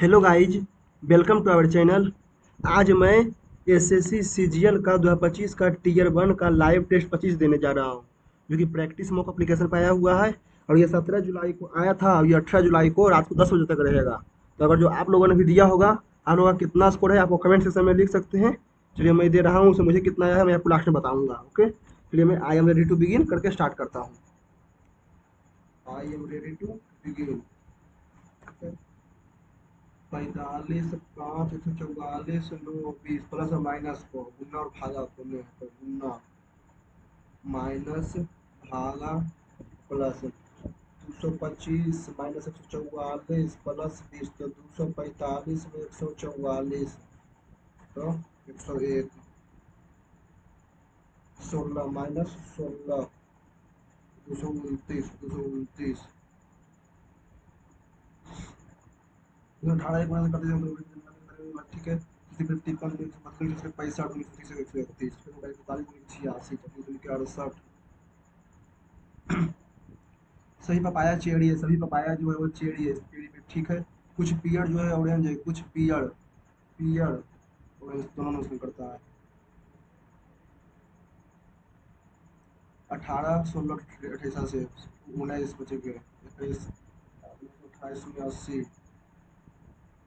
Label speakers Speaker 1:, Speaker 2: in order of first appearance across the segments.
Speaker 1: Hello guys, welcome to our channel. आज मैं SSC CGL का 2025 का टीयर 1 का लाइव टेस्ट 25 देने जा रहा हूँ, जो कि प्रैक्टिस मॉक एप्लीकेशन पर आया हुआ है। और ये 17 जुलाई को आया था और ये 18 जुलाई को रात को 10 बजे तक रहेगा। तो अगर जो आप लोगों ने भी दिया होगा, आप लोगों का कितना स्कोर है आपको कमेंट सेक्शन में लिख सकते हैं। चलिए मैं दे रहा हूँ, उसमें मुझे कितना आया है मैं आपको लास्ट में बताऊँगा। ओके, चलिए मैं I am ready to begin करके स्टार्ट करता हूँ। I am ready to begin. 45, 5, 144, 9, 20 plus और माइनस को गुना और भागा को में तो गुना माइनस भागा प्लस 225 माइनस 144 प्लस 20 तो 245 में 144 तो 101 16 माइनस 16 229 18 एक माइनस कर दीजिए तो ठीक है। किसी फिर 53 से 65 उनतीस से 131 फिर 45 86 तो 68 सही पपाया चेरी है, सभी पपाया जो है वो चेरी है, चेरी पे ठीक है। कुछ पियर जो है ऑरेंज है, कुछ पियर पियर ऑरेंज दोनों में उसमें करता है। 18 16 28 से 19 बचे गए 21 28 में 80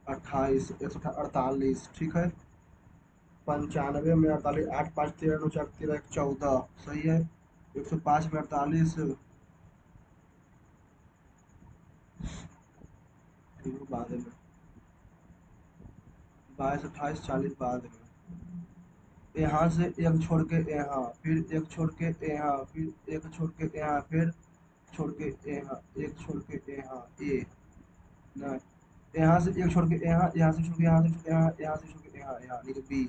Speaker 1: 28 148 ठीक है। 95 में 48 8 5 13 9 4 13 1 14 सही है। 105 में 48 बाद में 22 28 40 बाद में यहाँ से एक छोड़ के यहाँ फिर एक छोड़ के यहाँ फिर एक छोड़ के यहाँ फिर छोड़ के यहाँ एक छोड़ के यहाँ ए ना यहाँ से एक छोड़ के यहाँ से छोड़ के यहाँ से छोड़ के यहाँ से छोड़ के यहाँ नहीं तो बी।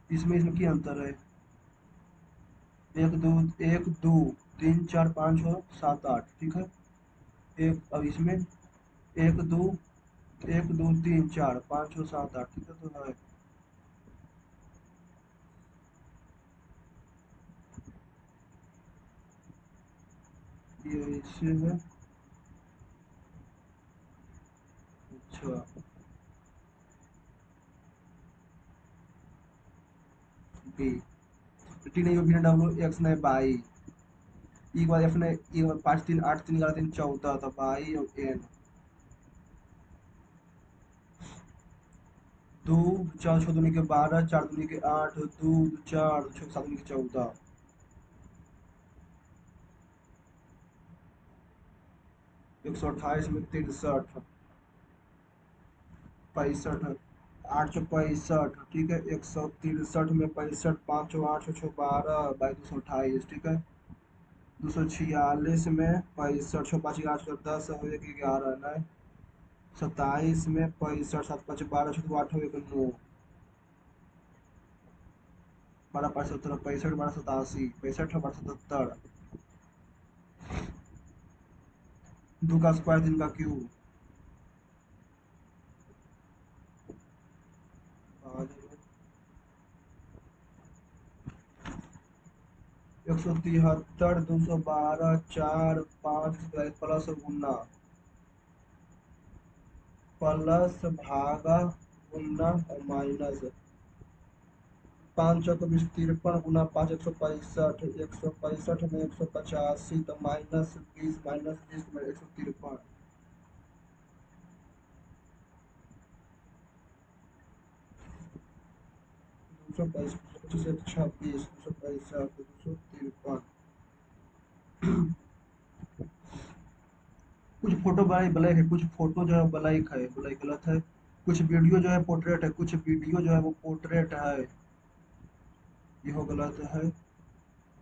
Speaker 1: इसमें इसमें क्या अंतर है? एक दो 3 4 5 6 7 8 ठीक है। एक अब इसमें एक दो 3 4 5 6 7 8 ठीक है तो है। ये इससे है। अच्छा बी टी नहीं बिना डब्ल्यू एक्स नहीं बाई एक बार एफ ने एक बार 5 3 8 3 11 3 14 तो बाई और एन दो चार छः दूनी के 12 4 दूनी के 8 दो 4 छः 7 दूनी के 14 128 में 63 65 865 ठीक है। 163 में 65 5 8 6 12 बाई 228 ठीक है। 246 में 65 6 5 8 10 एक 11 9 27 में 65 7 5 12 6 8 1 9 12 5 17 65 12 87 65 12 77 दो का स्क्वायर 3 का क्यूब 173 212 4 5 प्लस गुना प्लस भागा गुना और माइनस 5 चौक 20 53 गुना 5 165 165 में 185 तो माइनस 20 माइनस 20 में 153 222 25 26 265 253 कुछ फोटो भाई ब्लैक है, कुछ फोटो जो है ब्लैक है, ब्लैक गलत है। कुछ वीडियो जो है पोर्ट्रेट है, कुछ वीडियो जो है वो पोर्ट्रेट है, यह गलत है।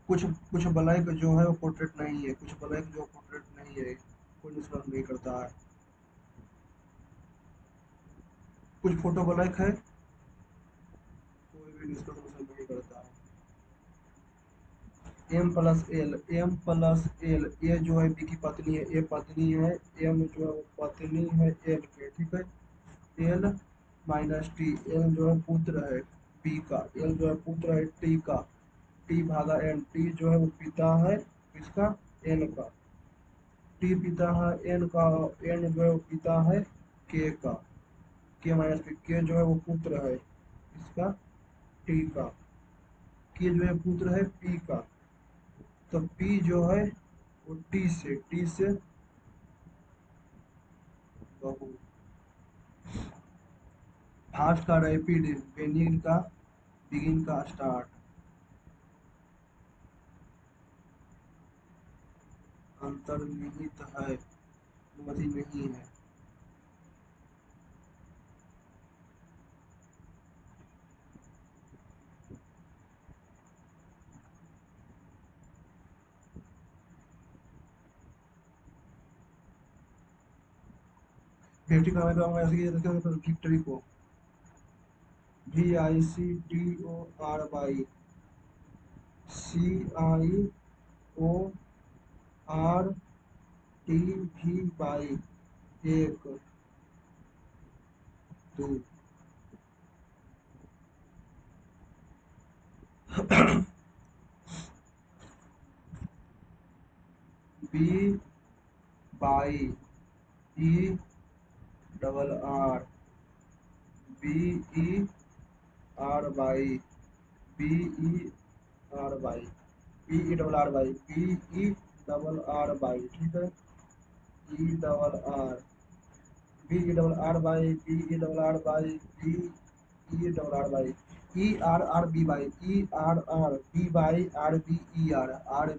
Speaker 1: कुछ कुछ ब्लैक जो है वो पोर्ट्रेट नहीं है, कुछ ब्लैक जो पोर्ट्रेट नहीं है, कोई डिस्कस नहीं करता है। कुछ फोटो ब्लैक है, कोई भी डिस्कस नहीं करता है। एम प्लस एल ए जो है बी की पत्नी है, ए पत्नी है, एम जो है वो पत्नी है एल के ठीक है। एल माइनस टी एल जो है पुत्र है, पी का, एल जो है पुत्र है टी का, टी भागा एन, टी जो है वो पिता है इसका एन का, टी पिता है एन का, एन जो है वो पिता है के का, के माइनस के जो है वो पुत्र है इसका टी का, के जो है पुत्र है पी का, तो पी जो है वो टी से बहु, फास्ट का रैपिड, बेनिन का बिगिन का स्टार्ट, अंतर्निहित है अनुमति नहीं है। विक्ट्री का मतलब ऐसे ही देखते हैं विक्ट्री को VICTORY, CIORTVY, एक दो, B by, E double R, B E R by, B E R by, B E double R by, B E double R by, ठीक है, E double R, B E double R by, B E double R by, B E double R by, E R R B by, E R R B by, R B E R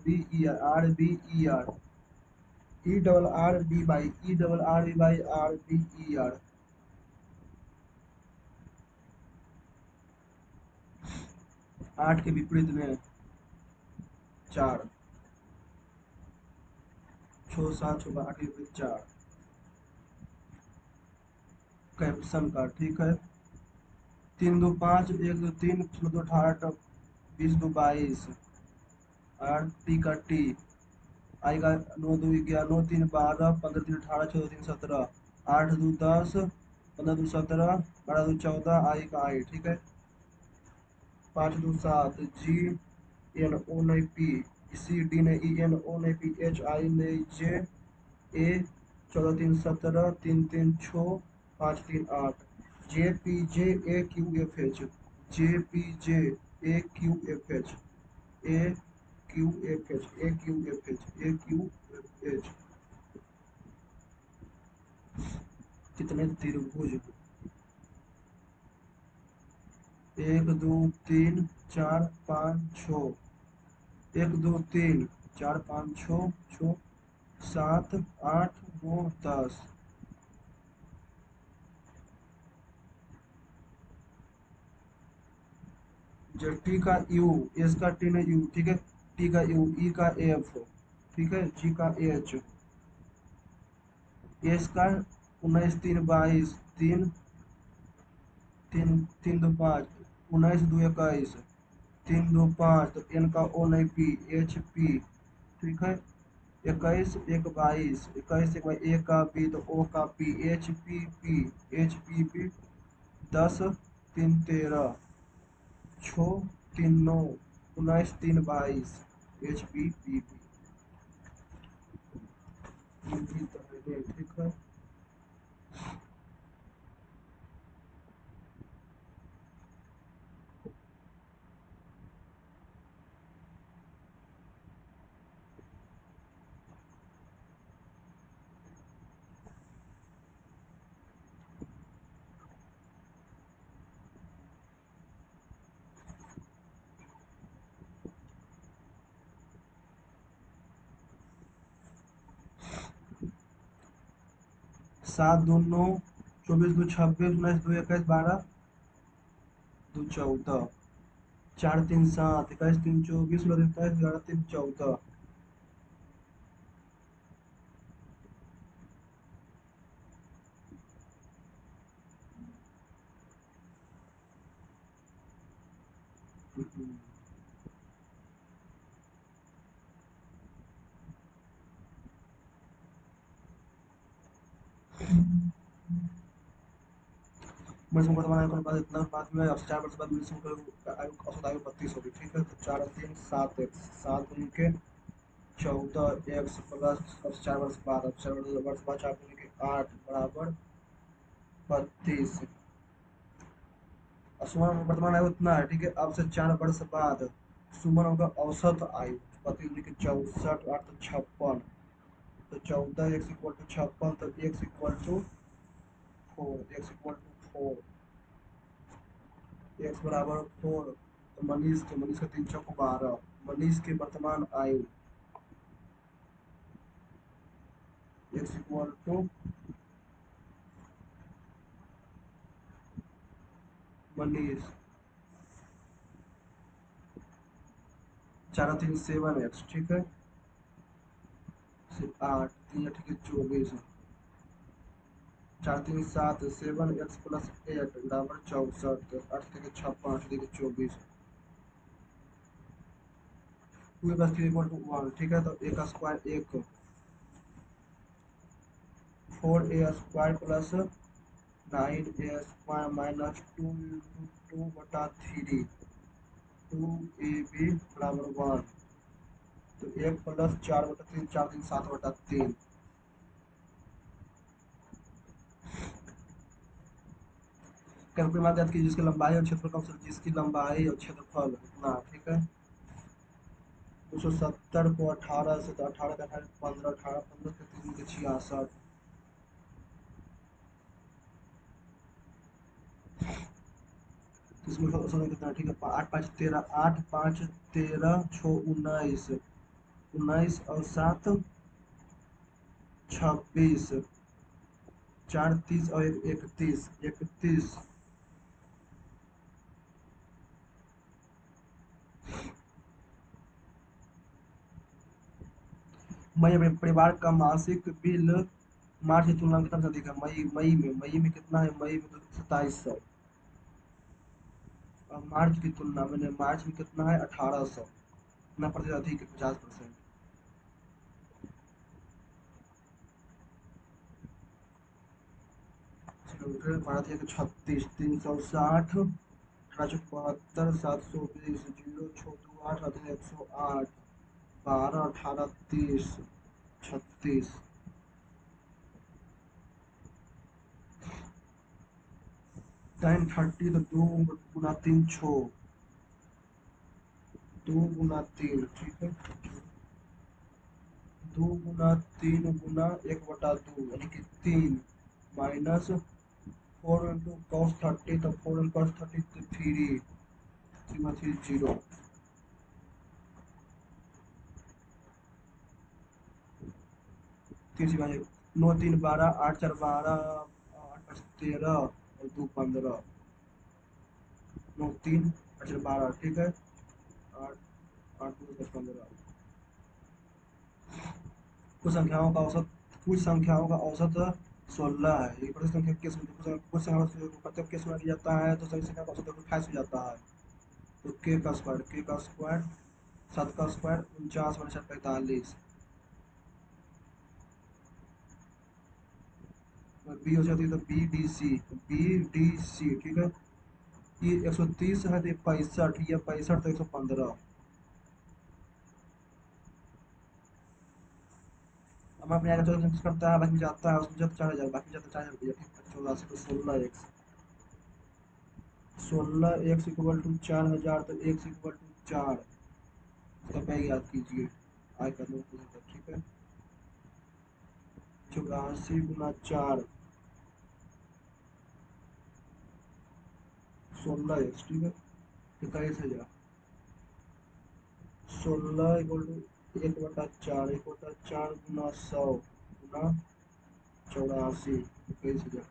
Speaker 1: B E R B E R, E double R B by, E double R B by, R B E R. 8 के विपरीत में 4, 6 7 6 8 के विपरीत 4, caption का, ठीक है, 3 2 5 1 2 3 16 2 18 20 2 22, R T का T, आई का 9 2 11 9 3 12 15 3 18 14 3 17, 8 2 10 15 2 17 12 2 14, आई का आई, ठीक है, 5 2 7, जी एन ओ नहीं पी, सी डी ने ई एन ओ नहीं पी, एच आई ने J, A 14 3 17 3 3 6 5 3 8, J P J A Q F H, J P J A Q F H, A Q F H, A Q F H, A Q F H, कितने त्रिभुज, 1 2 3 4 5 6, 1 2 3 4 5 6 6 7 8 9 10, जो T का you, S का T ने you, ठीक है, T का you, ई का एफ, ठीक है, जी का एच, एस का 19 3 22 3 3 3 2 5 19 2 21 3 2 5, तो एन का ओ नहीं पी, एच पी, ठीक है, 21 1 22 21 1 ए का बी, तो ओ का P, H P P, H P P, 10 3 13 6 3 9 19 3 22, H P P P, ठीक है। 7 2 9 24 2 26 19 2 21 12 2 14, 4 3 7 21 3 24 16 27 11 3 14, मौसम वर्तमान आयु के अनुपात इतना अनुपात में अब से 4 वर्ष बाद मनुष्य की आयु औसत आयु 32 होगी। ठीक है, तो 4 3 7 एक्स 7 उनके 14 एक्स प्लस अब से 4 वर्ष बाद, अब 4 वर्ष बाद 4 उनके 8 बराबर 32। सुमन वर्तमान आयु उतना है। ठीक है, अब से 4 वर्ष बाद सुमन का औसत आयु 32 की 64 8 तो 56, तो 14 एक्स इक्वल टू 56, तो X equal to 4, X equal to 4, X बराबर 4। तो मनीष का 3 चौक 12, मनीष की वर्तमान आयु X equal to Manish 4 3 7 X. ठीक है, 8 3 8 के 24, 4 3 7 7 एक्स प्लस 8 बराबर 64, 8 के 56 8 के 24, 2 बस 3 इक्वल टू 1। ठीक है, तो ए का square 1, 4a² plus 9a² minus 2 into 2/3, 2ab बराबर 1, तो 1 प्लस 4/3 4 3 7/3। कैलकुलेट मार्क याद कीजिए जिसकी लंबाई और क्षेत्रफल का औसत, जिसकी लंबाई और क्षेत्रफल इतना। ठीक है, 270 को 18 से, तो 18 का 15, 18 15 के 3 के 66, तो इसमें औसत कितना। ठीक है, 8 5 13, 8 5 13 6 19, 19 और 7 26, 4 30 और 1 31, 31। मई अपने परिवार का मासिक बिल मार्च की तुलना में कितना अधिक है। मई में कितना है, मई में तो 2700, और मार्च की तुलना में मार्च में कितना है 1800, कितना प्रतिशत अधिक है, 50%। भारत एक 36 360 1872 720 0 6 2 8 108 12 18 30 36। 10 30 तो 2 गुना 3 6, 2 गुना 3। ठीक है, 2 गुना 3 गुना 1/2 यानी कि 3, माइनस 4 इंटू cos 30, तो 4 इंटू cos 30 तो 3 0। 3 9 3 12 8 4 12 8 5 13 और 2 15, 9 3 8 4 12। ठीक है, 8 8 2 10 15। कुछ संख्याओं का औसत 16 है। ये प्रत्येक संख्या केस में कुछ संख्या प्रत्येक केस में लिया जाता है, तो सभी संख्या का औसत 28 हो जाता है। तो के का स्क्वायर 7 का स्क्वायर 49 - 45। बी हो जाती है तो बी डी सी। ठीक है, ये 130 है, तो ये 65, ये 65 तो 115। अब अपने आगे 14 करता है, बाकी जाता है उसमें जब 4000, बाकी जाता है 4000 रुपया। ठीक है, 84 तो 16 एक्स, 16 एक्स इक्वल टू 4000, तो एक्स इक्वल टू 4। इसका पहले याद कीजिए, आय का नोट। ठीक है, 84 गुना 4, 16 एक्स। ठीक है, 23,000। 16 इक्वल टू 1/4, 1/4 गुना 100 गुना 84, 21,000।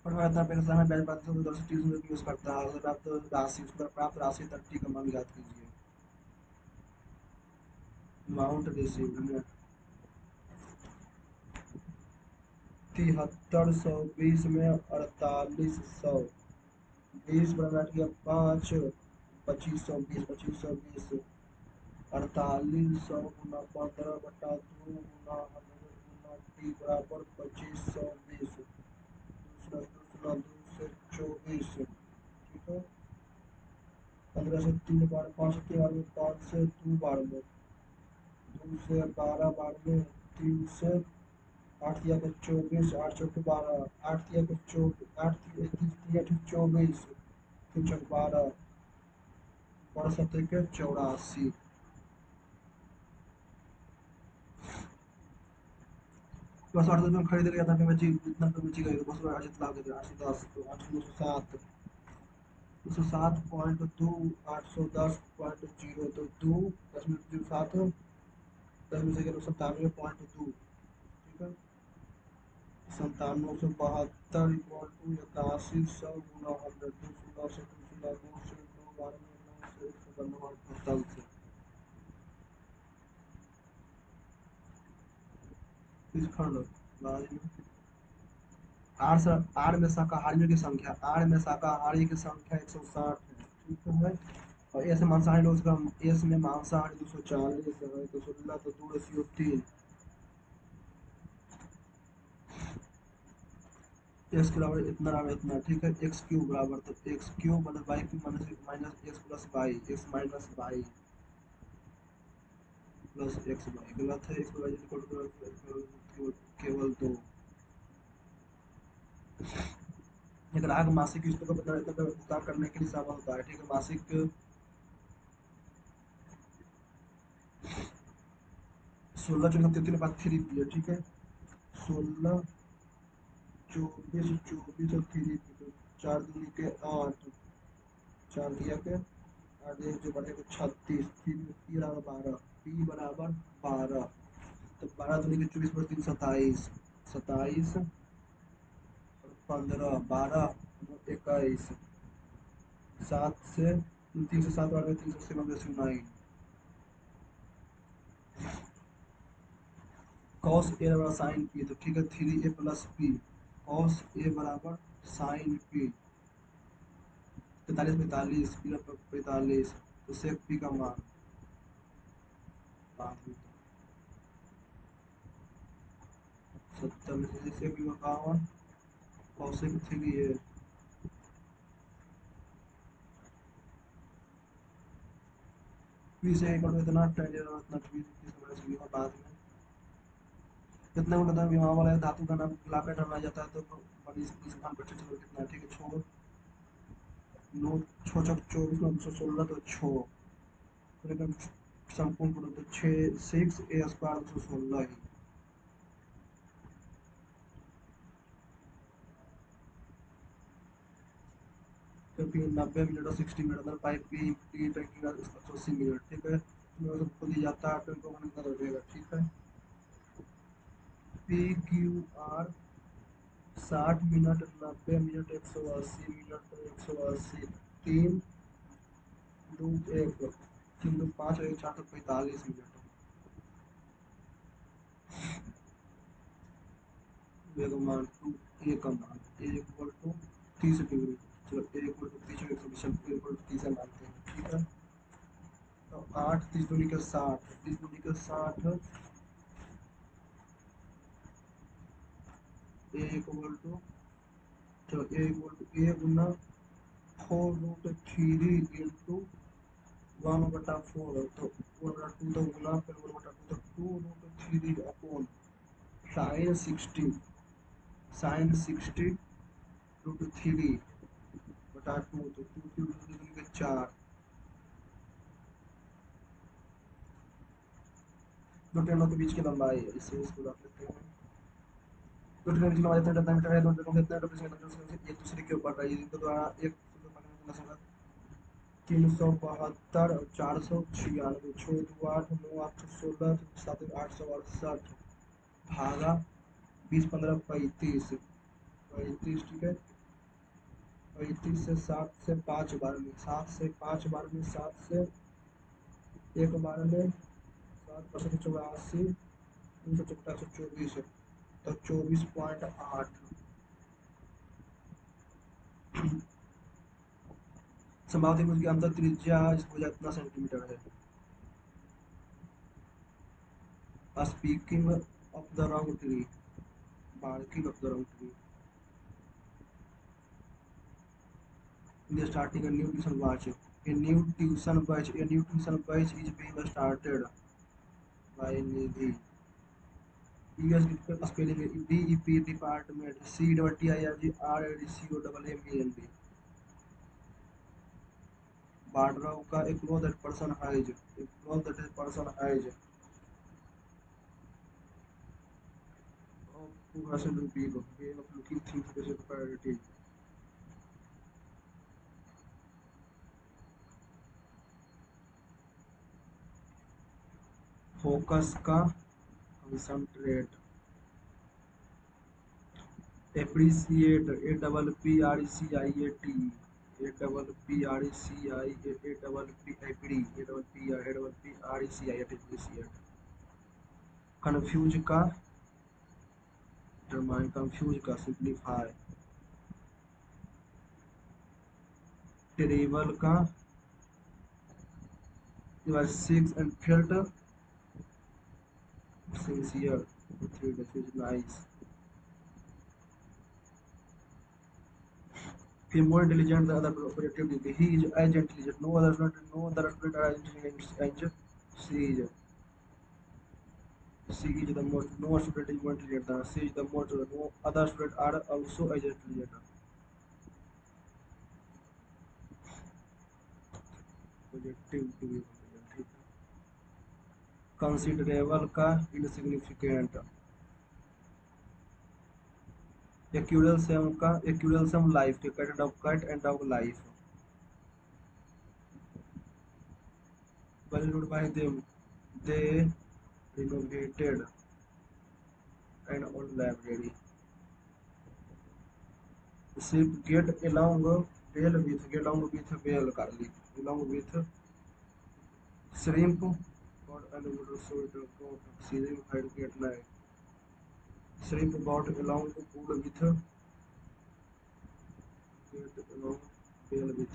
Speaker 1: और मैं इतना पैसा है ब्याज प्राप्त उधर से ट्यूशन यूज करता है, उधर प्राप्त राशि, उधर प्राप्त राशि 30 का मान याद कीजिए। अमाउंट रिसीव 7320 में 4800, 20 बराबर गया 5, 2520, 2520 4800 गुना 15/2 गुना 100 गुना टी बराबर 2520। दूसरा दो से 24, ठीक है। 15 से 3 बार, 5 से 3 बार में, 5 से 2 बार में, 2 से 12 बार में, 3 से 8 या 24, 8 चौके 12, 8 या 24, 8 या 24, 3 चौक 12, 12 सत्तर के 84। बस 8 में खरीद लिया था, मैं जितना पे बची गई बस 8 जितना के 810, तो 8 907, 907.2, 810.0, तो 2 10 में 7, 10 में से 97.2, ठीक है। 9772 = 8100 गुना 100, 2 से 9 से 9 बार में, 9 से 192 से इस खंड आर में शाकाहारियों की संख्या, आर में शाकाहारी की संख्या 160 है, ठीक है। और एस में मांसाहारी लोग का, एस में मांसाहारी 240 है, तो 16 तो 2 3, एक्स के बराबर इतना बराबर इतना, ठीक है। एक्स क्यूब बराबर, तो एक्स क्यूब मतलब Y cube minus X plus Y, X minus Y plus X Y, गलत है। एक्स वाई केवल 2। एक ग्राहक मासिक किस्तों का भुगतान करने के लिए सहमत होता है, ठीक है। मासिक 16 24 3 ठीक है। 16 24 24 और 3, 4 दूनी के 8, 4 दिया के 8 दिया जो बढ़ेगा 36, 3 पी बराबर 12, पी बराबर 12, तो 12 दूनी के 24 पर 3 27, 27 और 15, 12 21, 7 से 3 से 7 बार में, 3 से 7 9, कॉस ए बराबर साइन पी, तो ठीक है। 3a plus P, cos A बराबर साइन पी, 45 45, पी 45, तो सेक पी का मान 70 में से सेक पी का मान कॉसेक 3a, पी से इक्वल इतना tan इतना पी माइनस बी बाद में कितना को मतलब यहाँ वाला धातु का नाम ग्लापेट बनाया जाता है, तो 20 चलो कितना, ठीक है। छोड़ 9 6 चौक 24 में 216, तो 6 संपूर्ण पूर्ण, तो 6 6 ए स्क्वायर 216 ही, क्योंकि 90 मिनट और 60 मिनट अंदर पाइप की टी टैंकी का 180 मिनट, ठीक है। इसमें सब खुल ही जाता है, तो इनको होने का रहेगा, ठीक है। P Q R 60 minute, 90 minute, 180 minute, 180, 3 2 1, 3 2 5 और 1 4 तो 45 मिनट। ए का मान 2, ए का मान ए इक्वल टू 30 डिग्री, चलो ए इक्वल टू 30 और 120 ए इक्वल टू 30 मानते हैं, ठीक है। तो 8 30 दूनी के 60, 30 दूनी के 60, ए इक्वल टू, चलो ए इक्वल टू ए गुना 4√3 इंटू 1/4, तो 1/2 तो गुना, फिर 1/2 तो 2√3 अपॉन sin 60 √3/2, तो 2 3 के 4, दो ट्रेनों के बीच की लंबाई है, इससे इसको रख लेते हैं। दो ट्रेनों के बीच की लंबाई जितना मीटर है, दो ट्रेनों के इतना एक दूसरे के ऊपर है, इनके द्वारा एक 372 और 496, 6 2 8 9 8 16, 7 868 भागा 20 15 35, 35, ठीक है। 35 से 7 से 5 बार में, 7 से 5 बार में, 7 से 1 बार में, 7 84, 354, 124, तो 24.8 संभावित त्रिभुज की अंतर त्रिज्या इस भुजा इतना सेंटीमीटर है। Speaking of the wrong tree, barking of the wrong tree. They are starting a new tuition batch. A new tuition batch is being started by Nidhi. US Difficult Spelling DEP Department CTIRGRADCOMMAND. Bardraw का a cloth that person has. A cloth that a person has. Of who has a big way of looking things as a priority. Focus का concentrate. Appreciate APPRECIATE. Appreciate. Confuse का determine. Confuse का simplify. Terrible का you are sick and felt sincere. That is nice. He is more intelligent than other productivity. He is as intelligent. No other student are as intelligent as she is. She is the most. No student is more intelligent than her. She is the most. No other student are also as intelligent. Projective to be intelligent. Considerable का insignificant. Accusation life के cat and dog life. Valued by them, they renovated an old library. Sheep get along with whale garlic, along with shrimp, got along so it got shrimp had get like shrimp got along good with get along whale with.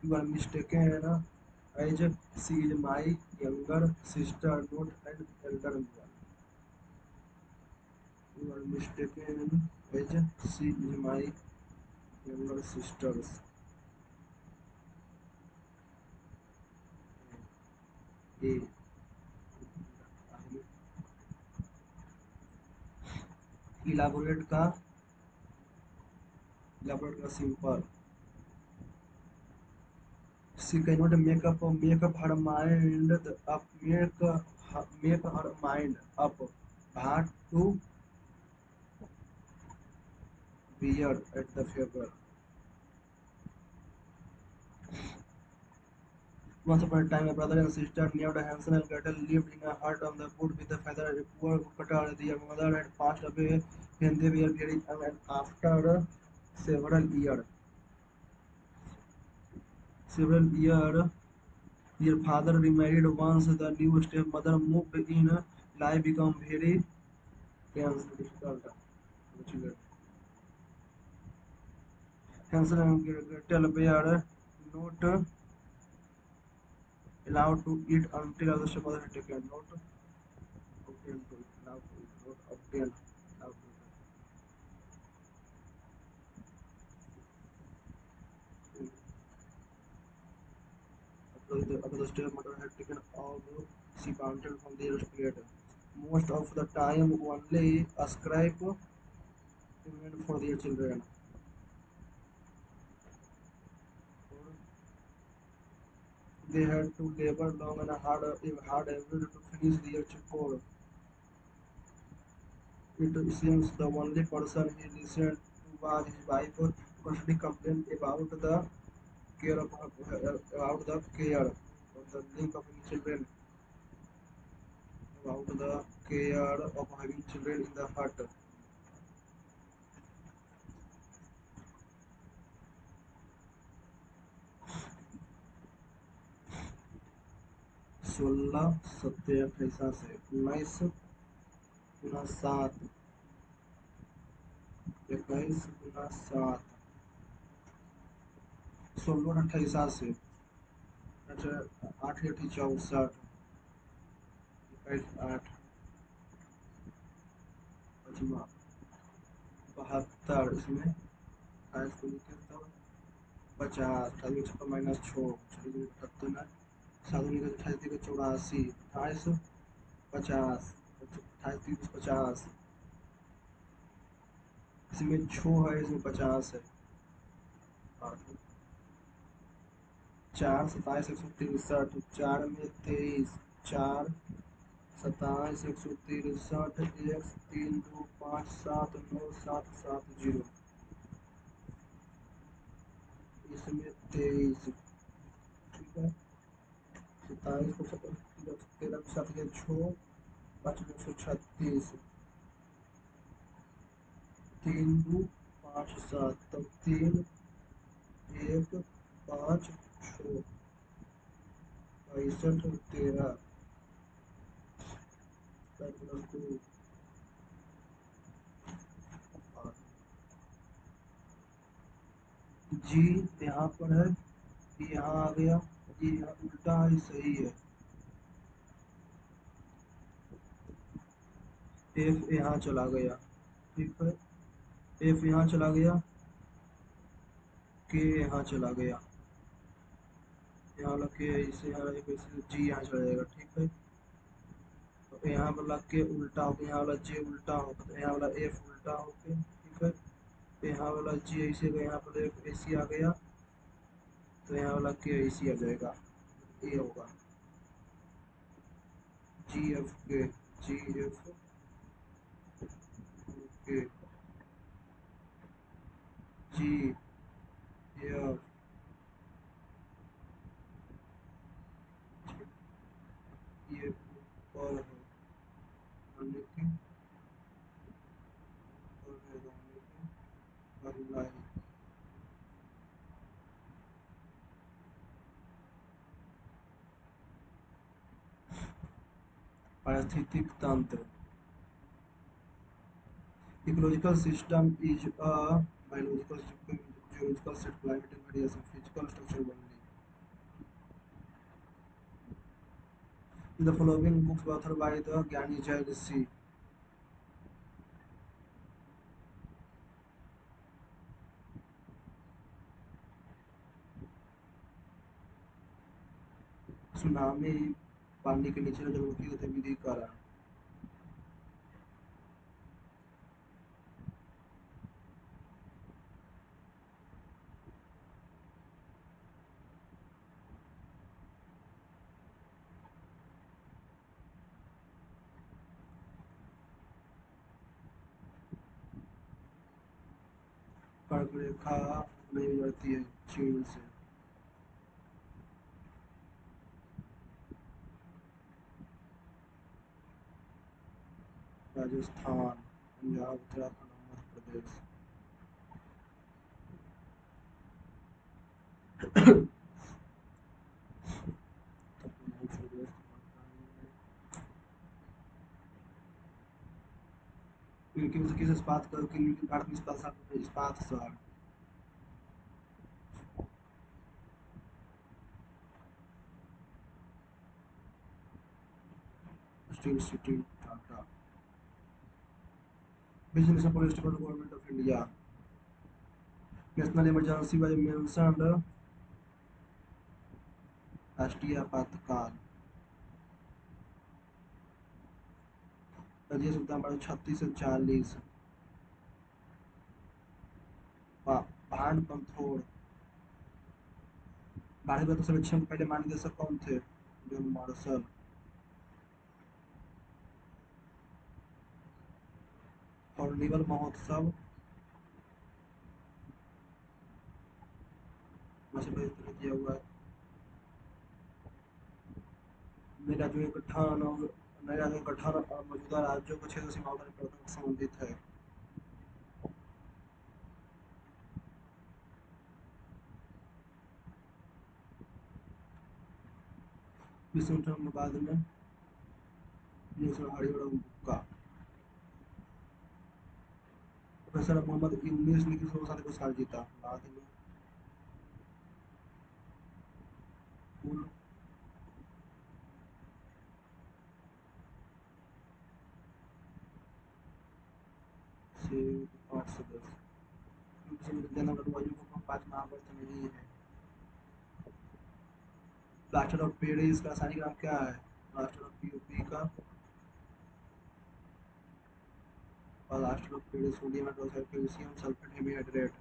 Speaker 1: You are mistaken as she is my younger sister, not an elder one. You are mistaken as she is my younger sister's. A. Elaborate का simple. She cannot make up her mind up make her mind up but to weird at the fever. Once upon a time, a brother and sister named Hansel and Gretel lived in a hut on the wood with a feather. A poor woodcutter, their mother had passed away when they were very young, and after several years, their father remarried. Once the new stepmother moved in, life became very tense and difficult. Hansel and Gretel were not allowed to eat until the stepmother had taken not obtained to eat, allowed to eat, not obtained, allowed to eat. After the stepmother had taken all, she wanted from their plate. Most of the time, only a scrap remained for their children. They had to labor long and hard every day to finish their chore. It seems the only person he listened to was his wife, constantly complained about the care of the link of his children, about the care of having children in the hut. 16 से 19 गुना 7 21 गुना 7 16 और 28 से अच्छा, 8 8 64, 8 पचमा 72, इसमें 50, 28 -6, 7 28 50, इसमें 6 है, इसमें 50 है। 4 27 163, 4 में 23, 4 27 163, 1 3 2 5 7 9 7 7 0, इसमें 23, ठीक है। 27 को 13 के साथ 6, 5 136, 3 2 5 7, तब 3 1 5 6, 65 13 +2, जी यहाँ पर है, ये यहाँ आ गया, ये यहाँ उल्टा है, सही है। एफ यहाँ चला गया, ठीक है। एफ यहाँ चला गया, के यहाँ चला गया, यहाँ वाला के इसे यहाँ जी यहाँ चला जाएगा, ठीक है। तो यहाँ वाला के उल्टा होकर यहाँ वाला जे उल्टा होगा, तो यहाँ वाला एफ उल्टा होके, ठीक है। तो यहाँ वाला जी ऐसे गया, यहाँ पर एफ ऐसी आ गया, तो यहाँ वाला के ऐसी आ जाएगा, ए होगा। जी एफ के, जी एफ के, जी एफ, ये ऊपर है, यानी कि ऊपर है, यानी कि अगला है। पारिस्थितिक तंत्र, ecological system is a biological system, geological set, climate and various physical structure only. The following books were authored by the Gyani Jai Rishi. Tsunami पानी के नीचे जलवायु की गतिविधि कारण। कर्क रेखा नहीं गुजरती है चीन से। राजस्थान, पंजाब, उत्तराखंड, मध्य प्रदेश। किस इस्पात का भारत में इस्पात शहर, steel city Tata. Business political government of India, national emergency was mentioned, राष्ट्रीय आपातकाल। राज्य सुविधा हमारे 36 से 40। भांड पंथोड़, भारत रत्न सर्वेक्षण के पहले महानिदेशक कौन थे? John Marshall. हॉर्नबिल महोत्सव किया हुआ है। नए राज्यों के गठन और नए राज्यों के गठन और मौजूदा राज्यों को क्षेत्र सीमाओं का परिवर्तन संबंधित है। विश्व में बाद में हरिहर बुक्का। प्रोफेसर मोहम्मद यूनुस ने किस साल पुरस्कार जीता? बाद में फूल से 8 से 10, क्योंकि विद्यानगर वायु को 5 महावर्त नहीं है। प्लास्टर ऑफ पेरिस का रासायनिक नाम क्या है? प्लास्टर ऑफ पीओपी का plaster of Paris sodium hydroxide calcium sulphate hemihydrate.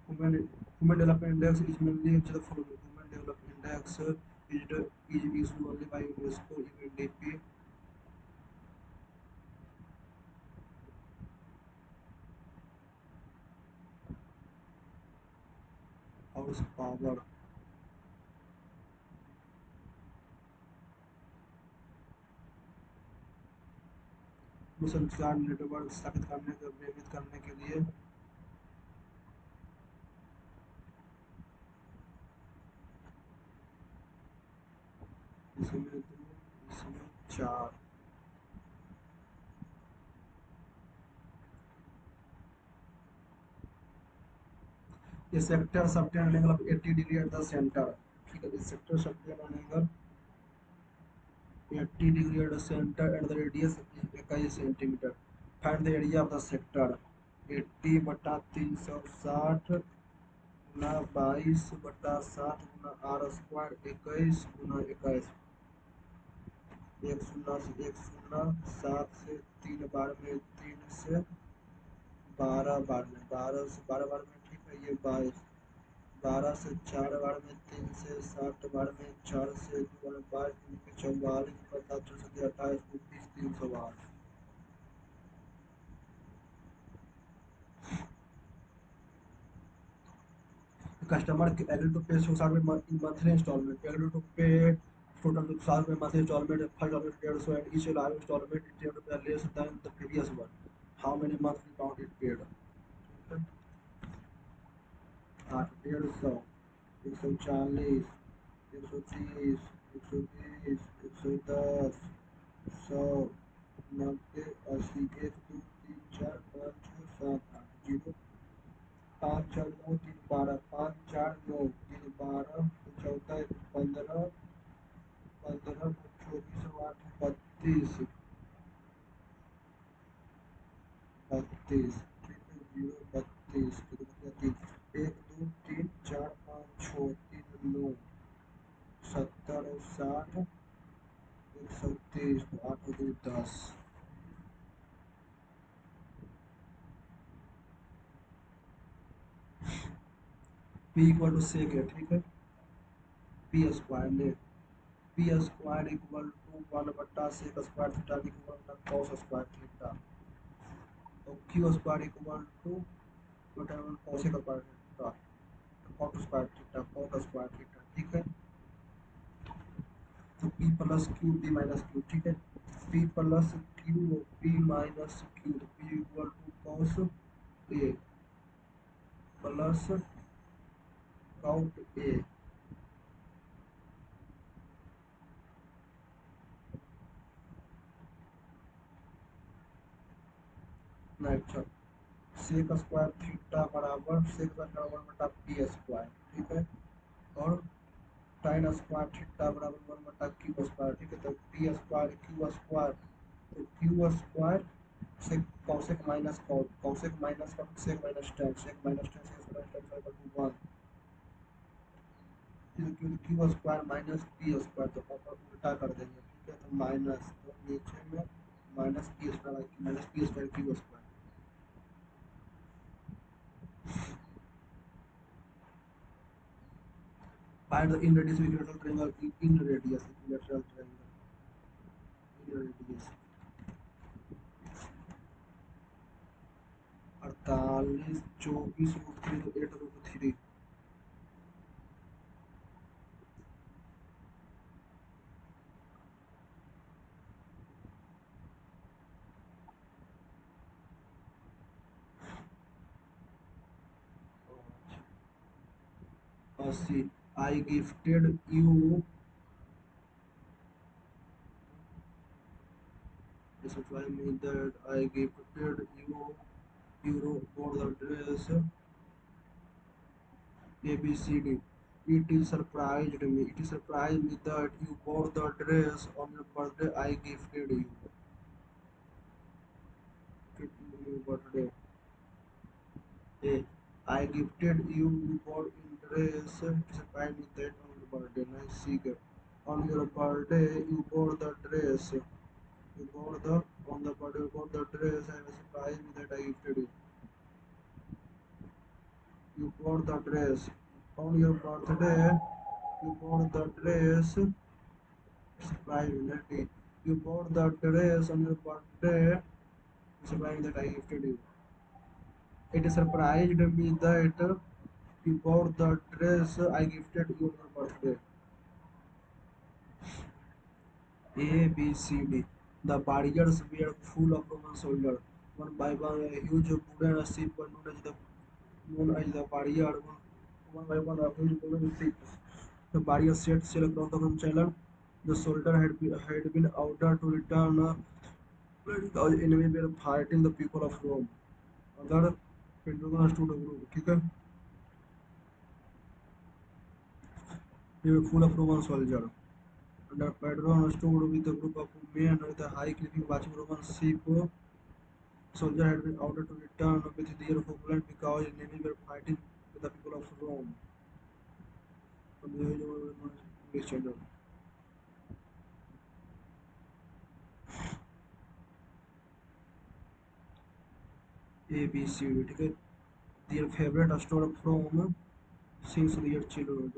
Speaker 1: Human Development Index is mainly the following. Human Development Index is issued only by UNESCO UNDP. Horsepower. संचार network स्थापित करने के प्रेरित करने के लिए इसमें 2, इसमें 4। ये sector subtend angle of 80 degree at the centre. ठीक है, इस sector subtend angle 80 degree at the center and the radius is 21 centimetre. Find the area of the sector. 80 बटा 360 गुना 22 बटा 60 गुना आर स्क्वायर 21 गुना 21। एक शून्य से एक शून्य, 7 से 3 बार में, 3 से 12 बार में, 12 से 12 बार में, ठीक है, ये 22। 12 से 4 बार में, 3 से 7 बार में, 4 से 2 बार में, 22 44 बटा 28 29 308। कस्टमर एग्री टू पे 160 में monthly instalment, agree to pay total 60 में monthly instalment, first instalment 150 and each live instalment is 10 रुपया less than the previous one. How many monthly amount is paid? 8 150 140 130 120 110 100 90 80 1 2 3 4 5 6 7 8 0 5 4 9 3 12 5 4 9 3 12 14 15 15 24 8 32 32। ठीक है, 0 32 3 1 2 3 4 5 6 3 9 70 और 60 130 8 2 10। पी इक्वल टू सेक है, ठीक है, P square ने P square equal to 1 बट्टा sec square theta equal to cos square theta और Q square equal to cosec square theta cot square theta cot square theta. ठीक है, तो P plus Q P minus Q, ठीक है, P plus Q P minus Q, तो P equal to cos A plus cot A. अच्छा, sec square theta बराबर sec square बराबर बटा पी स्क्वायर, ठीक है, और टाइन स्क्वायर थीटा बराबर 1 बटा क्यू स्क्वायर, ठीक है, तो पी स्क्वायर क्यू स्क्वायर, तो क्यू स्क्वायर से cosec minus cosec minus cot sec minus ten sec minus ten sec minus ten equal to 1। Q square minus P square, तो ऊपर उल्टा कर देंगे, ठीक है, तो माइनस, तो नीचे में minus P square Q square. Find the inradius equilateral triangle in radius equilateral triangle in radius. 48 24 root 3 तो 8 रूट 3। अस्सी। I gifted you supply me that I gifted you euro for the dress ABCD. It surprised me that you bought the dress on your birthday I gifted you. your birthday. A. I gifted you for interest despite that on your birthday. Nice secret. On your birthday, you bought the dress. You bought the on the birthday you bought the dress. I was surprised that I gifted you. You bought the dress on your birthday. You bought the dress. Surprised me that you bought the dress on your birthday. Surprised that I gifted you. It surprised me that you bought the dress I gifted you on your birthday. A, B, C, D. The barriers were full of Roman soldiers. One by one, a huge wooden ship known as the barrier. One by one, a huge wooden ship. The barrier set sail across the Roman channel. The soldier had been ordered to return when the enemy were fighting the people of Rome. Other Pentagon stood a group. ठीक है? They were full of Roman soldiers. Under Pedro stood with a group of men with a high cliffing watching Roman ship. Soldiers had been ordered to return with their homeland because the enemy were fighting with the people of Rome. From the English channel. A, B, C, D. ठीक है? Their favorite store from since their childhood.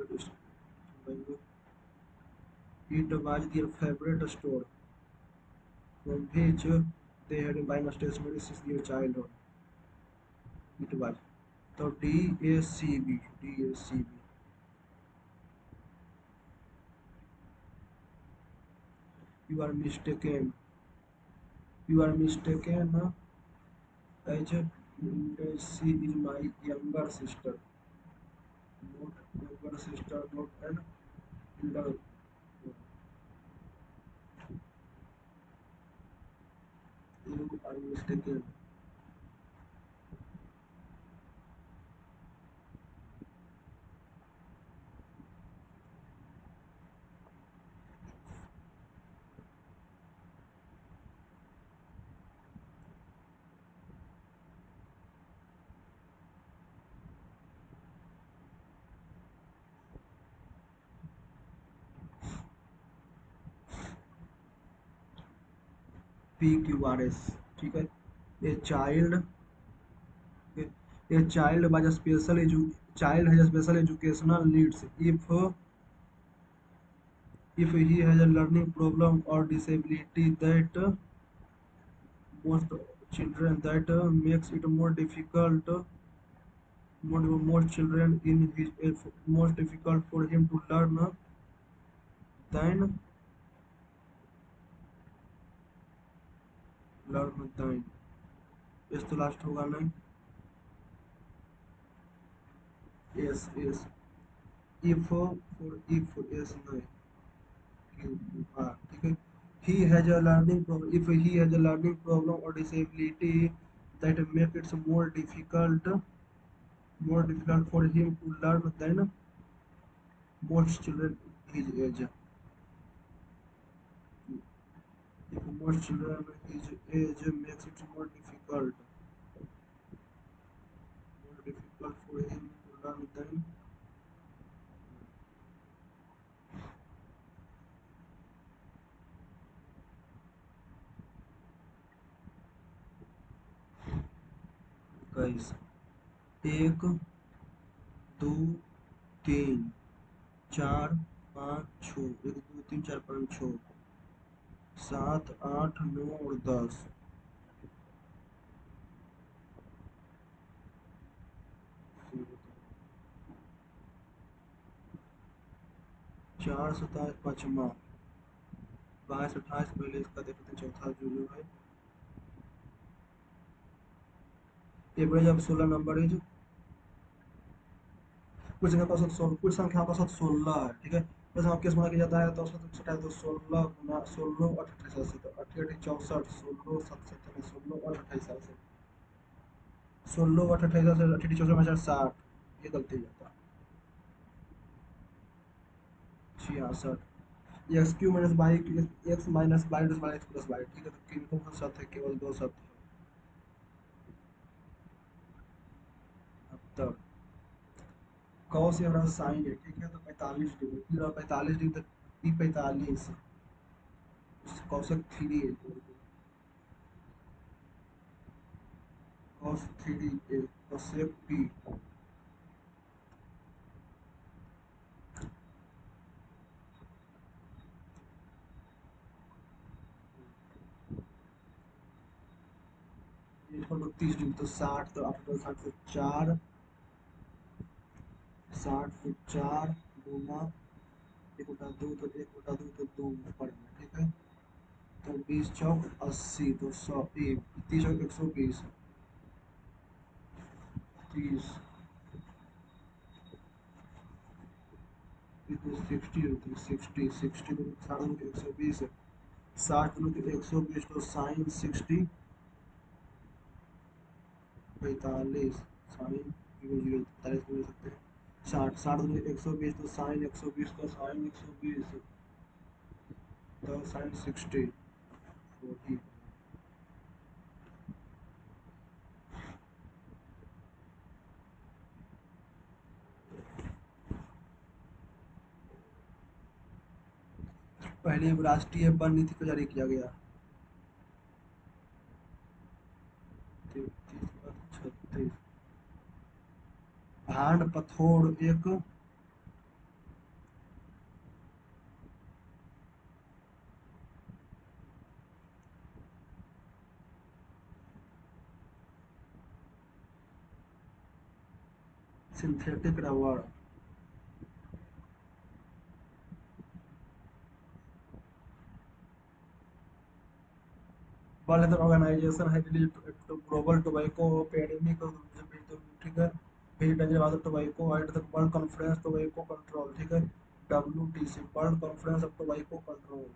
Speaker 1: It was their favorite store from which they had buying stationery since their childhood. It was. So DACB. DACB. You are mistaken. You are mistaken. As she is my younger sister. Not younger sister, not an elder. You are mistaken. PQRS. ठीक है? A child. A child by a child has a special educational needs if he has a learning problem or disability that most children that makes it more difficult most children in his most difficult for him to than learn than इस तो last होगा नहीं yes if yes नहीं हाँ ठीक है he has a learning problem if he has a learning problem or disability that make it more difficult for him to learn than most children his age if most children his age makes it more difficult for him to learn than guys एक दो तीन चार पाँच छः एक दो तीन चार पाँच छः सात आठ नौ और 10 चार सताईस पाँचवा 22 28 पहले इसका देखते हैं चौथा जो है एवरेज अब 16 नंबर है जो कुछ संख्या का साथ 16 है ठीक है बस हम केस बना के जाता है तो सटा तो 16 गुना 16 और 28 से तो 88 64 16 7 16 और 28 से 16 और 28 से 88 64 में 60 ये गलती हो जाता है 66 x Q minus by x minus by plus by x plus by ठीक है तो किन कौन सा साथ है केवल दो साथ है तब कॉस ये हमारा साइन है, ठीक है, तो 45 डिग्री, फिर 45 डिग्री तक पी 45 कॉसेक थ्री है, कॉस थ्री ए कॉसेक पी। ये 30 डिग्री तो 60, तो आपको 60 से 4, 60 से 4 गुना 1/2, तो 1/2 तो 2 ऊपर में, ठीक है। तो 20 चौक 80, तो 100 30 चौक 120, 30 60 होती है, 60 तो 60 120 है, 60 तो 120, तो साइन 60 45 साइन 0 0 45 बोल सकते हैं। 60 तो 120, तो साइन 120 तो साइन 60 40। पहले राष्ट्रीय वन नीति को जारी किया गया। 33 भांड पथोड़ एक सिंथेटिक रबड़। वर्ल्ड हेल्थ ऑर्गेनाइजेशन है ग्लोबल टोबैको पेंडेमिक, ठीक है, फिर danger water tobacco at the world conference tobacco control, ठीक है, WTC world conference of tobacco control,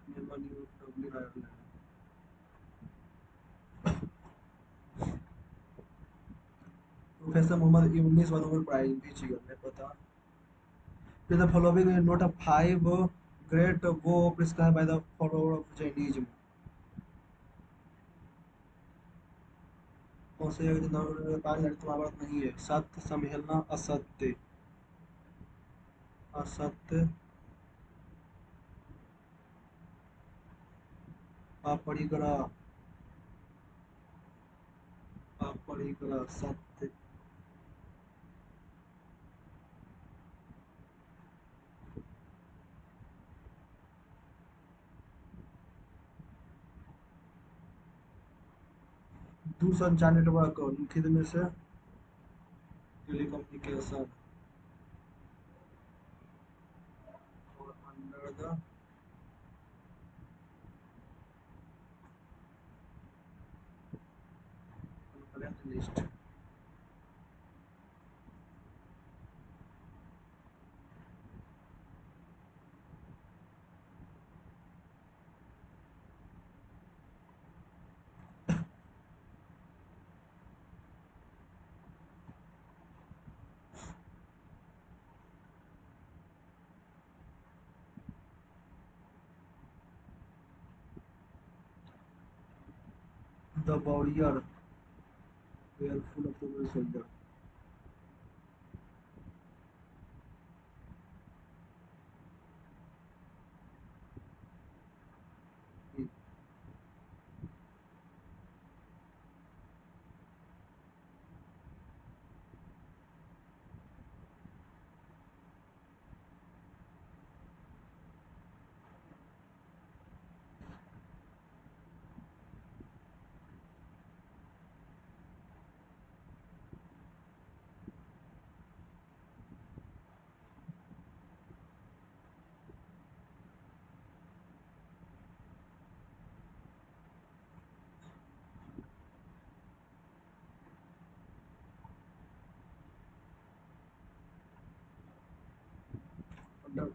Speaker 1: W Ireland. Professor Mohammad Yunus व नोबेल प्राइज भी चाहिए मैं पता। फिर the following note of 5 great वो prescribe by the follower of Jainism. कौन से पांच लड़ित महाभारत नहीं है? सत्य, समहेलना, असत्य, असत्य, अपरिग्रह, अपरिग्रह, सत्य। दूरसंचार नेटवर्क निम्नलिखित में से टेलीकम्युनिकेशन और under the current list. The warrior were full of women soldier.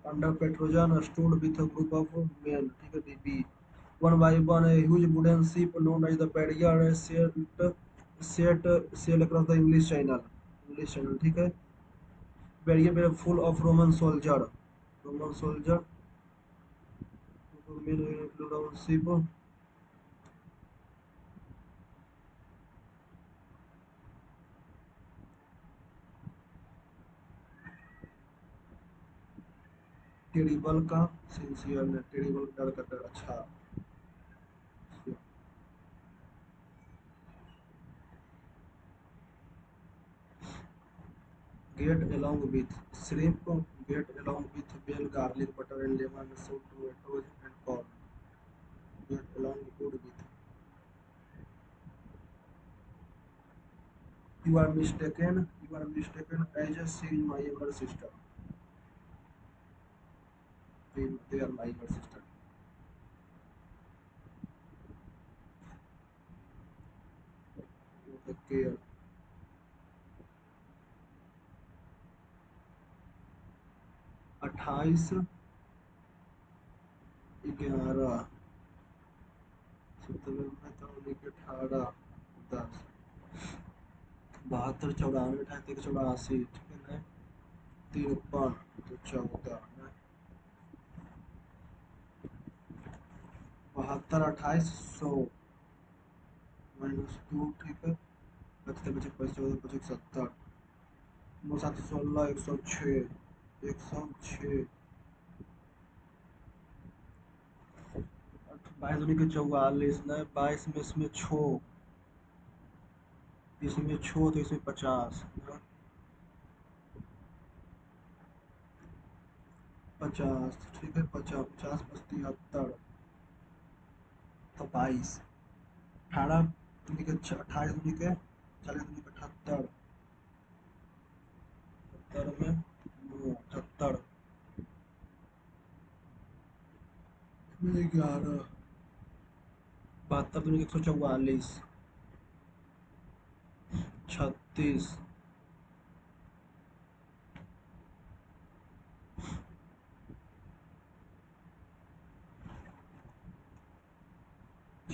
Speaker 1: Under Petrojan stood with a group of men, ठीक है, DB. One by one, a huge wooden ship known as the Barrier set sail across the English Channel. English Channel, ठीक है. Barrier full of Roman soldier. Roman soldier. Men Roman ship. Terrible का sincere ने terrible डर का डर। अच्छा, get along with shrimp, get along with bell garlic butter and lemon salt tomatoes and corn, get along good with। you are mistaken as she is my younger sister, they are my younger sister। care, 28/11 17 में तो 18/10 72 94 88 ठीक है ना। 53 तो 14 ना, 72 28 100 -2 ठीक है। बचते बचे 14 बचे 70 9 7 16 106 106 22 दूनी के 44 न 22 में इसमें छो, इसमें छो तो इसमें 50 न 50 ठीक है। 50 50 73 तो 22 18 दूनी के 28 दूनी के 40 दूनी के 78 70 में 78 में 11 72 दूनी के 144 36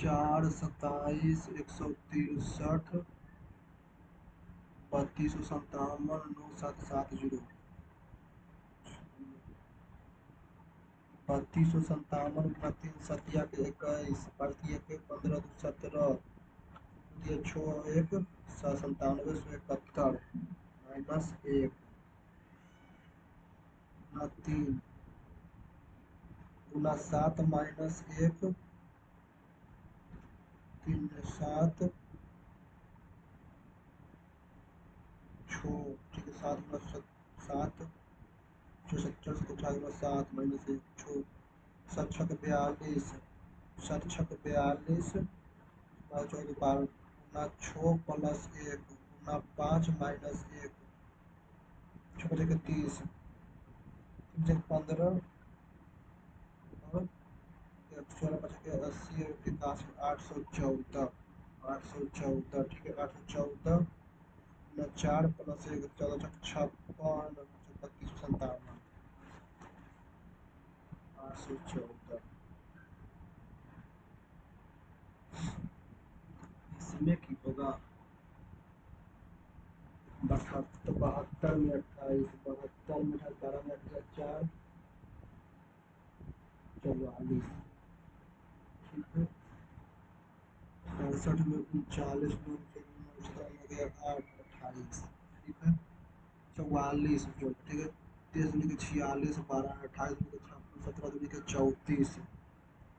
Speaker 1: 4 27 163 3257 9770 3257 3 सतिया के 21 बढ़ती के 15 2 17 ये 6 1 97 171 -1 गुना 3 गुना 7 -1 3 7 6 ठीक है। 7 गुना 7 74 से 7 -1 6 7 6 42 7 6 42 14 12 गुना 6 +1 गुना 5 -1 6 बजे 30 3 15 और 16 बजे 80 81 814 814 ठीक है। 814 न 4 +1 14 56 3257 814 इसमें की होगा 72 में 28 72 में 12 में 4 44 ठीक है। 67 में 39 में 8 28 ठीक है। 44 जो ठीक है। 23 दूनी के 46 12 28 दूनी के 56 17 दूनी के 34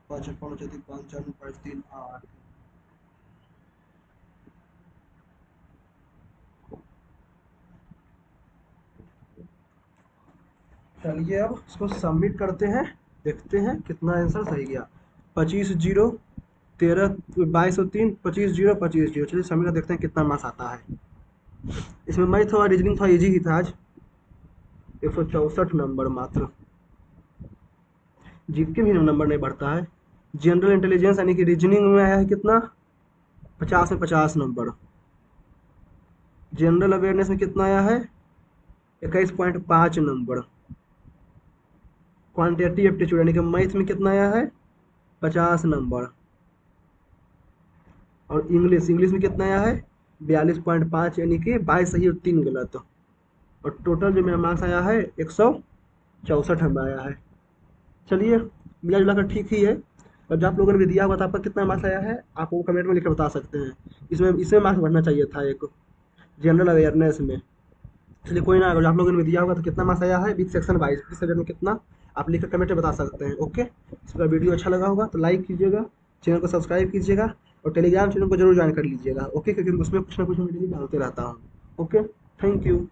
Speaker 1: 55 34 55 5 3 8 चलिए अब इसको सबमिट करते हैं, देखते हैं कितना आंसर सही गया। 25/0 13 2203 25/0 25/0 चलिए सबमिट देखते हैं कितना मार्क्स आता है। इसमें मैथ और रीजनिंग थोड़ा इजी ही था आज। 164 नंबर मात्र। जीके भी नंबर नहीं बढ़ता है। जनरल इंटेलिजेंस यानी कि रीजनिंग में आया है कितना 50 में 50 नंबर। जनरल अवेयरनेस में कितना आया है 21.5 नंबर। क्वांटिटेटिव एप्टीट्यूड यानी कि मैथ में कितना आया है 50 नंबर। और इंग्लिश में कितना आया है 42.5 यानी कि 22 सही और 3 गलत। और टोटल जो मेरा मार्क्स आया है 164 हमें आया है। चलिए मिला जुला कर ठीक ही है। और जब आप लोगों ने भी दिया हुआ था आपका कितना मार्क्स आया है आप वो कमेंट में लिखकर बता सकते हैं। इसमें मार्क्स बढ़ना चाहिए था एक जनरल अवेयरनेस में। चलिए कोई ना, अगर आप लोगों ने भी दिया होगा तो कितना मार्क्स आया है विथ सेक्शन वाइज, किस सब्जेक्ट में कितना आप लिखकर कमेंट में बता सकते हैं। ओके, इस पर वीडियो अच्छा लगा होगा तो लाइक कीजिएगा, चैनल को सब्सक्राइब कीजिएगा और टेलीग्राम चैनल को जरूर ज्वाइन कर लीजिएगा। ओके, क्योंकि उसमें कुछ ना कुछ मैं डेली डालते रहता हूँ। Okay, thank you.